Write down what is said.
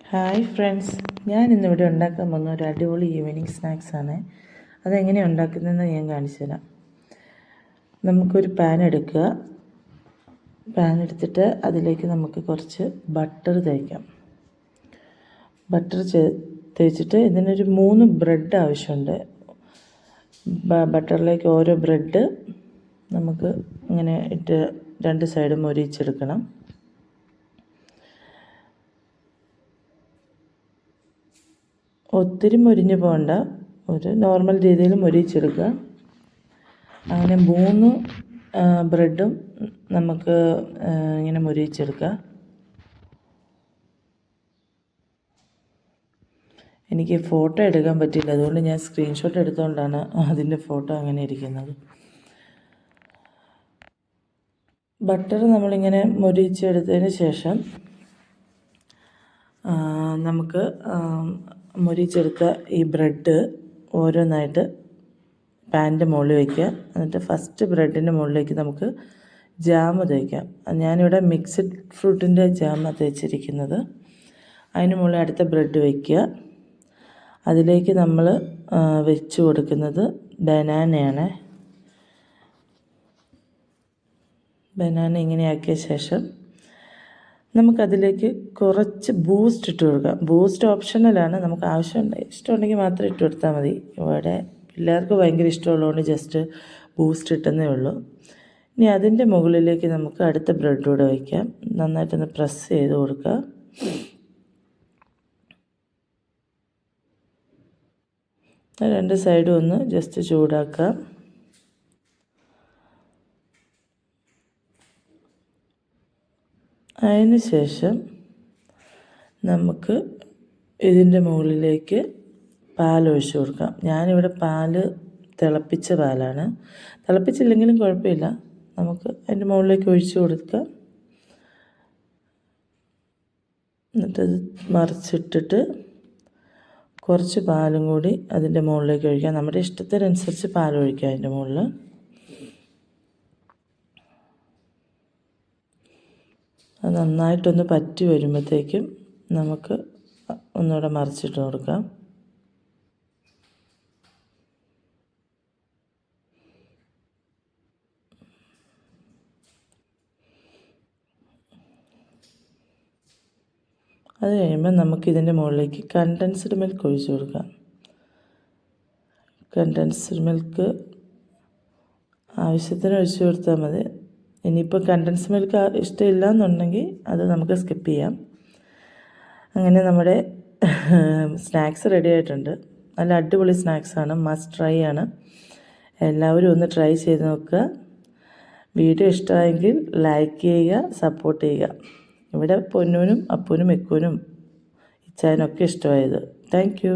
Hi friends, ഞാൻ ഇന്നിവിടെ ഉണ്ടാക്കാൻ പോകുന്ന ഒരു അടിപൊളി ഈവനിങ് സ്നാക്സാണ്. അതെങ്ങനെയാണ് ഉണ്ടാക്കുന്നതെന്ന് ഞാൻ കാണിച്ചു തരാം. നമുക്കൊരു പാൻ എടുക്കുക. പാൻ എടുത്തിട്ട് അതിലേക്ക് നമുക്ക് കുറച്ച് ബട്ടർ തേക്കാം. ബട്ടർ തേച്ചിട്ട് ഇതിനൊരു 3 ബ്രെഡ് ആവശ്യമുണ്ട്. ബട്ടറിലേക്ക് ഓരോ ബ്രെഡ് നമുക്ക് ഇങ്ങനെ ഇട്ട് 2 സൈഡും മൊരിയിച്ചെടുക്കണം. ഒത്തിരി മൊരിഞ്ഞ് പോകണ്ട, ഒരു നോർമൽ രീതിയിൽ മൊരിയിച്ചെടുക്കുക. അങ്ങനെ 3 ബ്രെഡും നമുക്ക് ഇങ്ങനെ മൊരിയിച്ചെടുക്കുക. എനിക്ക് ഫോട്ടോ എടുക്കാൻ പറ്റില്ല, അതുകൊണ്ട് ഞാൻ സ്ക്രീൻഷോട്ട് എടുത്തുകൊണ്ടാണ് അതിൻ്റെ ഫോട്ടോ അങ്ങനെ ഇരിക്കുന്നത്. ബട്ടർ നമ്മളിങ്ങനെ മൊരിയിച്ചെടുത്തതിന് ശേഷം നമുക്ക് മൊരിയിച്ചെടുത്ത ഈ ബ്രെഡ് ഓരോന്നായിട്ട് പാനിൻ്റെ മുകളിൽ വയ്ക്കുക. എന്നിട്ട് ഫസ്റ്റ് ബ്രെഡിൻ്റെ മുകളിലേക്ക് നമുക്ക് ജാം തേക്കാം. ഞാനിവിടെ മിക്സഡ് ഫ്രൂട്ടിൻ്റെ ജാമാണ് തേച്ചിരിക്കുന്നത്. അതിന് മുകളിൽ അടുത്ത ബ്രെഡ് വയ്ക്കുക. അതിലേക്ക് നമ്മൾ വെച്ച് കൊടുക്കുന്നത് ബനാനയാണ്. ബനാന ഇങ്ങനെയാക്കിയ ശേഷം നമുക്കതിലേക്ക് കുറച്ച് ബൂസ്റ്റ് ഇട്ട് കൊടുക്കാം. ബൂസ്റ്റ് ഓപ്ഷണലാണ്, നമുക്ക് ഇഷ്ടമുണ്ടെങ്കിൽ മാത്രം ഇട്ട് കൊടുത്താൽ മതി. ഇവിടെ പിള്ളേർക്ക് ഭയങ്കര ഇഷ്ടമുള്ളതുകൊണ്ട് ജസ്റ്റ് ബൂസ്റ്റ് ഇട്ടെന്നേ ഉള്ളൂ. ഇനി അതിൻ്റെ മുകളിലേക്ക് നമുക്ക് അടുത്ത ബ്രെഡ് കൂടെ വയ്ക്കാം. നന്നായിട്ടൊന്ന് പ്രസ് ചെയ്ത് കൊടുക്കുക. രണ്ട് സൈഡും ഒന്ന് ജസ്റ്റ് ചൂടാക്കുക. അതിന് ശേഷം നമുക്ക് ഇതിൻ്റെ മുകളിലേക്ക് പാൽ ഒഴിച്ച് കൊടുക്കാം. ഞാനിവിടെ പാല് തിളപ്പിച്ച പാലാണ്. തിളപ്പിച്ചില്ലെങ്കിലും കുഴപ്പമില്ല, നമുക്ക് അതിൻ്റെ മുകളിലേക്ക് ഒഴിച്ച് കൊടുക്കാം. എന്നിട്ടത് മറിച്ചിട്ടിട്ട് കുറച്ച് പാലും കൂടി അതിൻ്റെ മുകളിലേക്ക് ഒഴിക്കാം. നമ്മുടെ ഇഷ്ടത്തിനനുസരിച്ച് പാൽ ഒഴിക്കാം അതിൻ്റെ മുകളിൽ. അത് നന്നായിട്ടൊന്ന് പറ്റി വരുമ്പോഴത്തേക്കും നമുക്ക് ഒന്നുകൂടെ മറിച്ചിട്ട് കൊടുക്കാം. അത് കഴിയുമ്പോൾ നമുക്കിതിൻ്റെ മുകളിലേക്ക് കണ്ടൻസ്ഡ് മിൽക്ക് ഒഴിച്ച് കൊടുക്കാം. കണ്ടൻസ്ഡ് മിൽക്ക് ആവശ്യത്തിന് ഒഴിച്ച് കൊടുത്താൽ മതി. ഇനിയിപ്പോൾ കണ്ടൻസ് മിൽക്ക് ഇഷ്ടമില്ല എന്നുണ്ടെങ്കിൽ അത് നമുക്ക് സ്കിപ്പ് ചെയ്യാം. അങ്ങനെ നമ്മുടെ സ്നാക്സ് റെഡി ആയിട്ടുണ്ട്. നല്ല അടിപൊളി സ്നാക്സാണ്, മസ്റ്റ് ട്രൈ ആണ്. എല്ലാവരും ഒന്ന് ട്രൈ ചെയ്ത് നോക്കുക. വീഡിയോ ഇഷ്ടമായെങ്കിൽ ലൈക്ക് ചെയ്യുക, സപ്പോർട്ട് ചെയ്യുക. ഇവിടെ പൊന്നൂനും അപ്പൂനും എക്കൂനും ഇച്ചായനൊക്കെ ഇഷ്ടമായത്. Thank you.